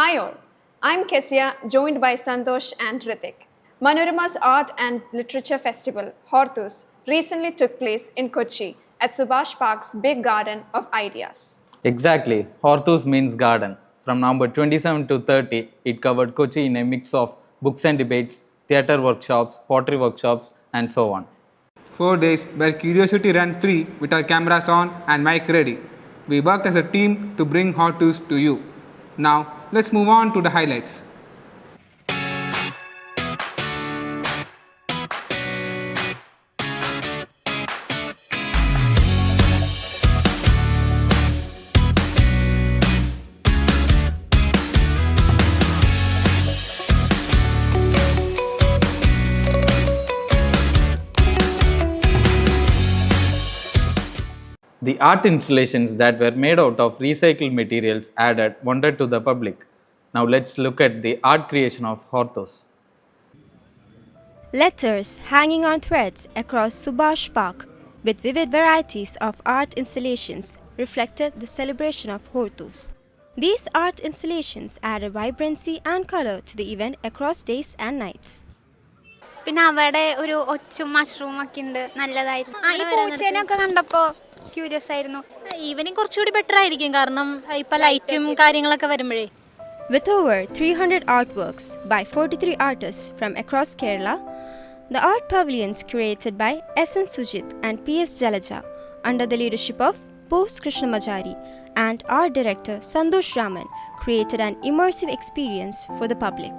Hi all, I'm Kesia, joined by Santosh and Ritik. Manorama's Art and Literature Festival, Hortus, recently took place in Kochi at Subhash Park's big garden of ideas. Exactly. Hortus means garden. From November 27 to 30, it covered Kochi in a mix of books and debates, theatre workshops, pottery workshops, and so on. 4 days where curiosity ran free with our cameras on and mic ready. We worked as a team to bring Hortus to you. Now, let's move on to the highlights. The art installations that were made out of recycled materials added wonder to the public. Now let's look at the art creation of Hortus. Letters hanging on threads across Subhash Park with vivid varieties of art installations reflected the celebration of Hortus. These art installations added vibrancy and color to the event across days and nights. പിന്നെ അവിടെ ഒരു ഒച്ചും മഷ്റൂമൊക്കെ ഉണ്ട് നല്ലതായിരുന്നു ഈ പൂച്ചേനൊക്കെ കണ്ടപ്പോൾ curious ആയിരുന്നു evening കുറച്ചുകൂടി better ആയിരിക്കും കാരണം ഇപ്പം ലൈറ്റും കാര്യങ്ങളൊക്കെ വരുമ്പോഴേ. With over 300 artworks by 43 artists from across Kerala, the art pavilions curated by S.N. Sujit and P.S. Jalaja under the leadership of Bose Krishnamachari and art director Santosh Raman created an immersive experience for the public.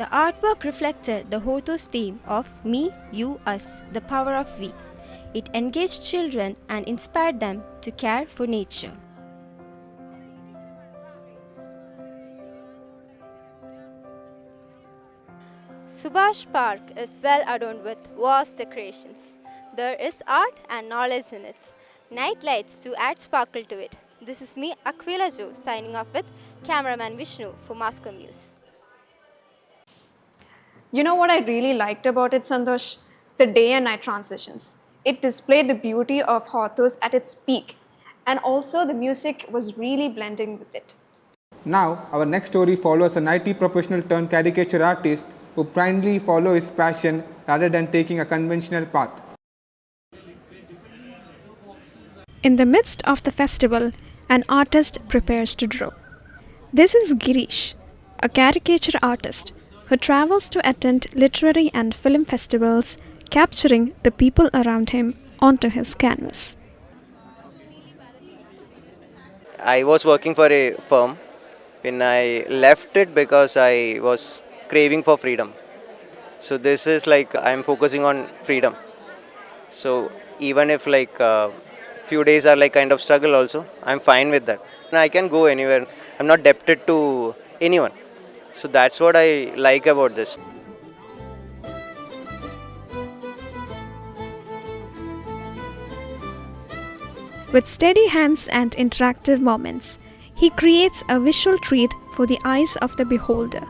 The artwork reflected the Hortus theme of Me, You, Us, the power of we. It engaged children and inspired them to care for nature. Subhash Park is well adorned with vast decorations. There is art and knowledge in it. Night lights to add sparkle to it. This is me, Aquila Jo, signing off with cameraman Vishnu for Mascom News. You know what I really liked about it, Santosh? The day and night transitions. It displayed the beauty of Hortus at its peak, and also the music was really blending with it. Now, our next story follows an IT professional turned caricature artist who blindly follows his passion rather than taking a conventional path. In the midst of the festival, an artist prepares to draw. This is Girish, a caricature artist who travels to attend literary and film festivals, capturing the people around him onto his canvas. I was working for a firm when I left it because I was craving for freedom. So this is like I'm focusing on freedom. So even if like few days are like kind of struggle also, I'm fine with that. I can go anywhere. I'm not debted to anyone. So that's what I like about this. With steady hands and interactive moments, he creates a visual treat for the eyes of the beholder.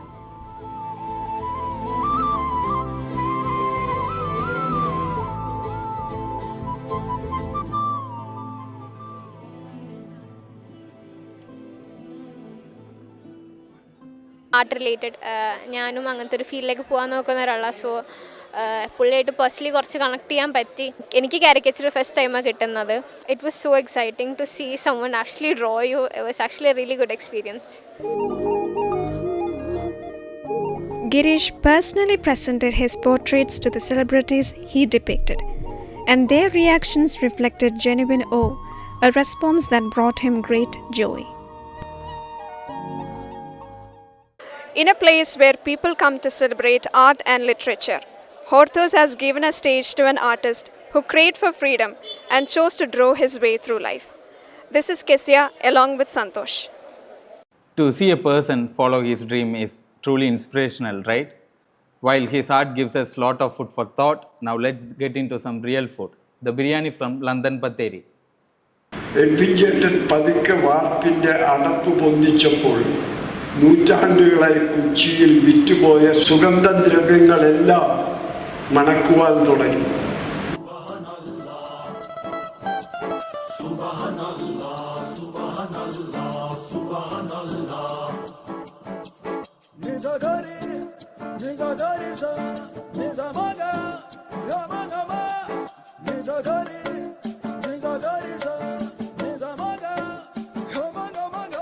Art related ഞാനും അങ്ങനത്തെ ഒരു ഫീൽഡിലേക്ക് പോകാൻ നോക്കുന്ന ഒരാളാണ്. So പുള്ളിയായിട്ട് personally കുറച്ച് connect ചെയ്യാൻ പറ്റി. എനിക്ക് കാരിക്കേച്ചർ ഫസ്റ്റ് ടൈമാണ് കിട്ടുന്നത്. It was so exciting to see someone actually draw you. It was actually a really good experience. Girish personally presented his portraits to the celebrities he depicted, and their reactions reflected genuine awe, a response that brought him great joy. In a place where people come to celebrate art and literature, Hortus has given a stage to an artist who who craved for freedom and chose to draw his way through life. This is Kesia along with Santosh. To see a person follow his dream is truly inspirational, right? While his art gives us lot of food for thought, now let's get into some real food. The biryani from London Batheri. എഡ്വിൻചേട്ടൻ പതുക്കെ വാർപ്പിൻ്റെ അടപ്പ് പൊന്തിച്ചപ്പോൾ നൂറ്റാണ്ടുകളായി കൊച്ചിയിൽ വിറ്റുപോയ സുഗന്ധദ്രവ്യങ്ങളെല്ലാം മണക്കുവാൻ തുടങ്ങി.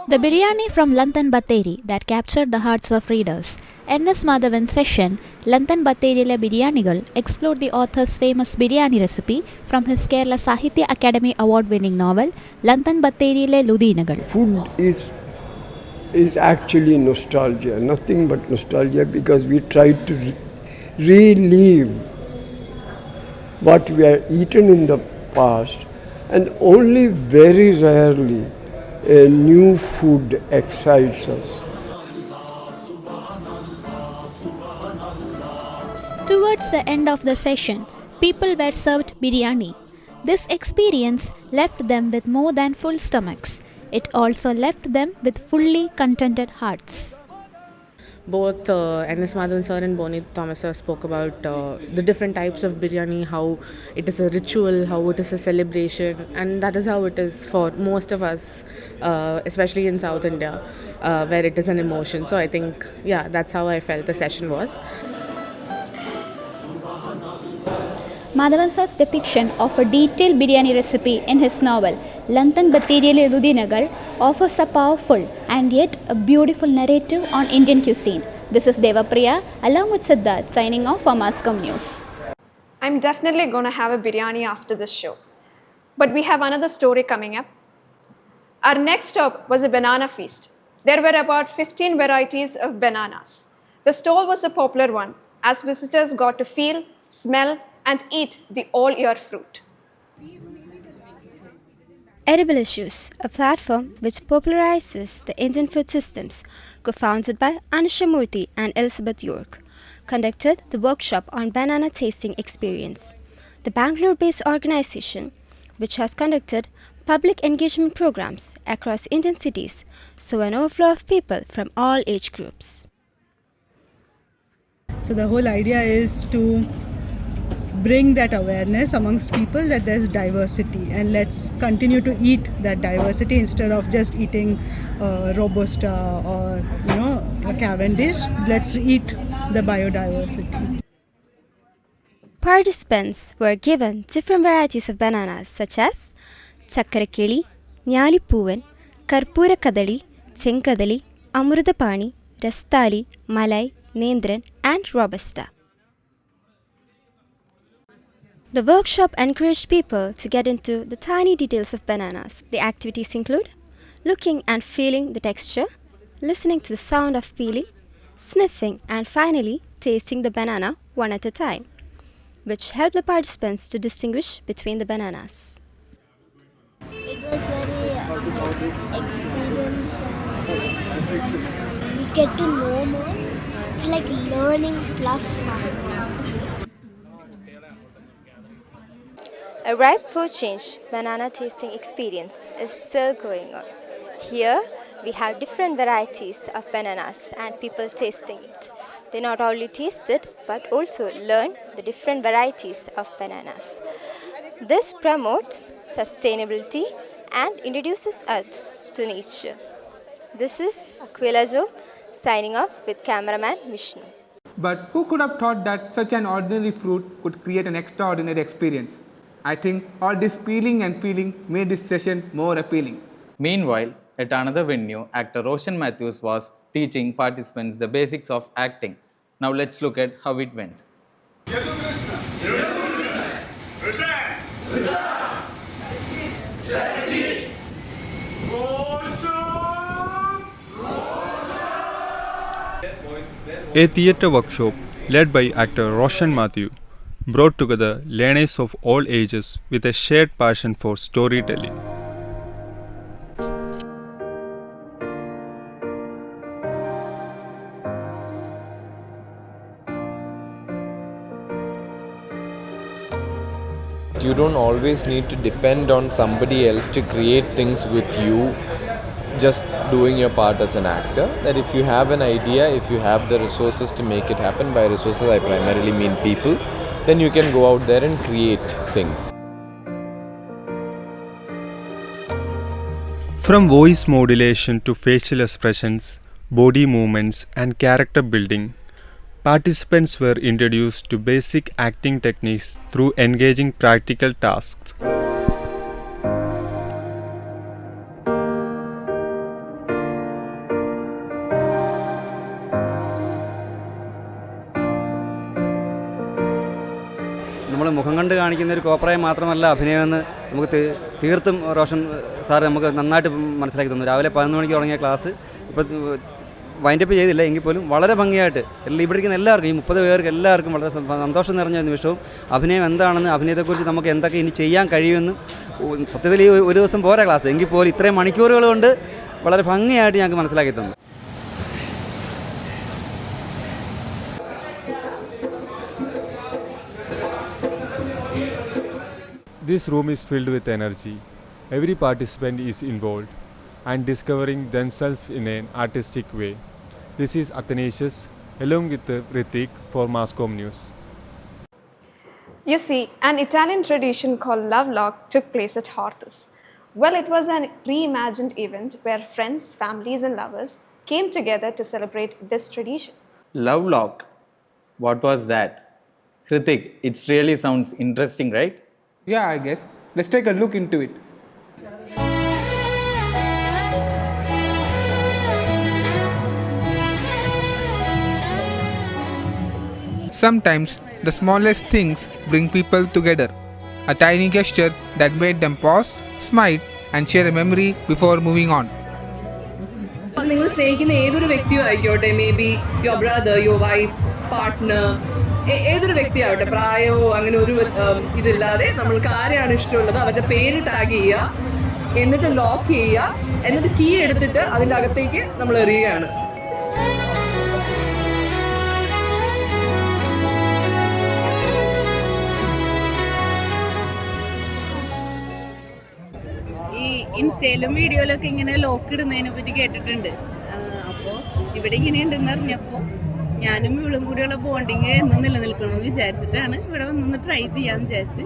The biryani from London Batheri that captured the hearts of readers. N.S. Madhavan's session, London Batheriile Biryanigal, explored the author's famous biryani recipe from his Kerala Sahitya Academy award-winning novel, London Batheriile Ludinagal. Food is actually nostalgia, nothing but nostalgia, because we try to relive what we have eaten in the past, and only very rarely a new food excites us. Towards the end of the session, people were served biryani. This experience left them with more than full stomachs. It also left them with fully contented hearts. Both N.S. Madhavan sir and Bonnie Thomas sir spoke about the different types of biryani, how it is a ritual, how it is a celebration, and that is how it is for most of us, especially in South India, where it is an emotion. So I think, yeah, that's how I felt the session was. Madhavan sir's depiction of a detailed biryani recipe in his novel London Batheriile Ludinagal offers a powerful and yet a beautiful narrative on Indian cuisine. This is Devapriya along with Siddharth signing off for Mascom News. I'm definitely going to have a biryani after this show. But we have another story coming up. Our next stop was a banana feast. There were about 15 varieties of bananas. The stall was a popular one as visitors got to feel, smell, and eat the all-year fruit. Edible Issues, a platform which popularizes the Indian food systems, co-founded by Anusha Murthy and Elizabeth York, conducted the workshop on banana tasting experience. The Bangalore-based organization, which has conducted public engagement programs across Indian cities, saw an overflow of people from all age groups. So the whole idea is to bring that awareness amongst people that there's diversity, and let's continue to eat that diversity instead of just eating Robusta or a Cavendish. Let's eat the biodiversity. Participants were given different varieties of bananas such as Chakkarakeli, Nyalipuvan, Karpura Kadali, Chenkadali, Amrudapani, Rastali, Malai, Nendran and Robusta. The workshop encouraged people to get into the tiny details of bananas. The activities include looking and feeling the texture, listening to the sound of peeling, sniffing, and finally tasting the banana one at a time, which helped the participants to distinguish between the bananas. It was very experience. We get to know more. It's like learning plus fun. A ripe food change banana tasting experience is still going on. Here we have different varieties of bananas and people tasting it. They not only taste it but also learn the different varieties of bananas. This promotes sustainability and introduces us to nature. This is Aquila Jo signing off with cameraman Vishnu. But who could have thought that such an ordinary fruit could create an extraordinary experience? I think all this peeling and feeling made this session more appealing. Meanwhile, at another venue, actor Roshan Matthews was teaching participants the basics of acting. Now let's look at how it went. A theatre workshop led by actor Roshan Matthew brought together learners of all ages with a shared passion for storytelling. You don't always need to depend on somebody else to create things with you, just doing your part as an actor. That if you have an idea, if you have the resources to make it happen, by resources I primarily mean people, then you can go out there and create things. From voice modulation to facial expressions, body movements, and character building, participants were introduced to basic acting techniques through engaging practical tasks. നമ്മൾ മുഖം കണ്ട് കാണിക്കുന്ന ഒരു കോപ്രായം മാത്രമല്ല അഭിനയമെന്ന് നമുക്ക് തീർത്തും Roshan sir നമുക്ക് നന്നായിട്ട് മനസ്സിലാക്കി തന്നു. രാവിലെ 11 മണിക്ക് തുടങ്ങിയ ക്ലാസ് ഇപ്പോൾ വൈൻഡപ്പ് ചെയ്തില്ല എങ്കിൽ പോലും വളരെ ഭംഗിയായിട്ട് ഇവിടെ ഇരിക്കുന്ന എല്ലാവർക്കും ഈ 30 പേർക്ക് എല്ലാവർക്കും വളരെ സന്തോഷം നിറഞ്ഞ നിമിഷവും അഭിനയം എന്താണെന്ന് അഭിനയത്തെക്കുറിച്ച് നമുക്ക് എന്തൊക്കെ ഇനി ചെയ്യാൻ കഴിയുമെന്നും സത്യത്തിൽ ഈ ഒരു ദിവസം പോരാ ക്ലാസ് എങ്കിൽ പോലും ഇത്രയും മണിക്കൂറുകൾ കൊണ്ട് വളരെ ഭംഗിയായിട്ട് ഞങ്ങൾക്ക് മനസ്സിലാക്കി തന്നു. This room is filled with energy. Every participant is involved and discovering themselves in an artistic way. This is Athanasius along with Ritik for Mascom News. You see, an Italian tradition called Lovelock took place at Hortus. Well, it was a reimagined event where friends, families and lovers came together to celebrate this tradition. Lovelock? What was that? Ritik, it really sounds interesting, right? Yeah, I guess. Let's take a look into it. Sometimes the smallest things bring people together. A tiny gesture that made them pause, smile, and share a memory before moving on. നിങ്ങൾ സ്നേഹിക്കുന്ന ഏതൊരു വ്യക്തിയും ആയിക്കോട്ടെ, may be your brother, your wife, partner, ഏതൊരു വ്യക്തിയാവട്ടെ, പ്രായമോ അങ്ങനെ ഒരു ഇതില്ലാതെ നമ്മൾക്ക് ആരെയാണ് ഇഷ്ടമുള്ളത് അവരുടെ പേര് ടാഗ് ചെയ്യുക, എന്നിട്ട് ലോക്ക് ചെയ്യുക, എന്നിട്ട് കീ എടുത്തിട്ട് അതിൻ്റെ അകത്തേക്ക് നമ്മൾ എറിയുകയാണ്. ഈ ഇൻസ്റ്റയിലും വീഡിയോയിലൊക്കെ ഇങ്ങനെ ലോക്ക് ഇടുന്നതിനെ പറ്റി കേട്ടിട്ടുണ്ട്. അപ്പോൾ ഇവിടെ ഇങ്ങനെയുണ്ടെന്ന് അറിഞ്ഞപ്പോൾ ഞാനും ഇവളും കൂടിയുള്ള ബോണ്ടിങ് എന്ന് നിലനിൽക്കണമെന്ന് വിചാരിച്ചിട്ടാണ് ഇവിടെ വന്നൊന്ന് ട്രൈ ചെയ്യാമെന്ന് വിചാരിച്ച്.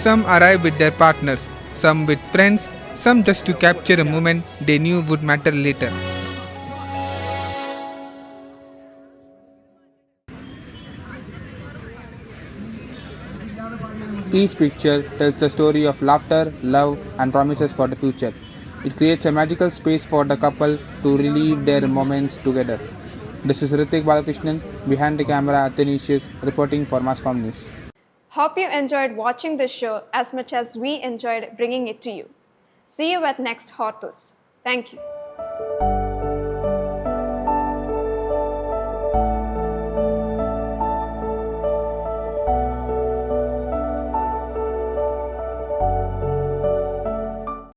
Some arrive with their partners, some with friends, some just to capture a moment they knew would matter later. Each picture tells the story of laughter, love, and promises for the future. It creates a magical space for the couple to relive their moments together. This is Ritik Balakrishnan, behind the camera Athanasius, reporting for Mascom News. Hope you enjoyed watching this show as much as we enjoyed bringing it to you. See you at next Hortus. Thank you.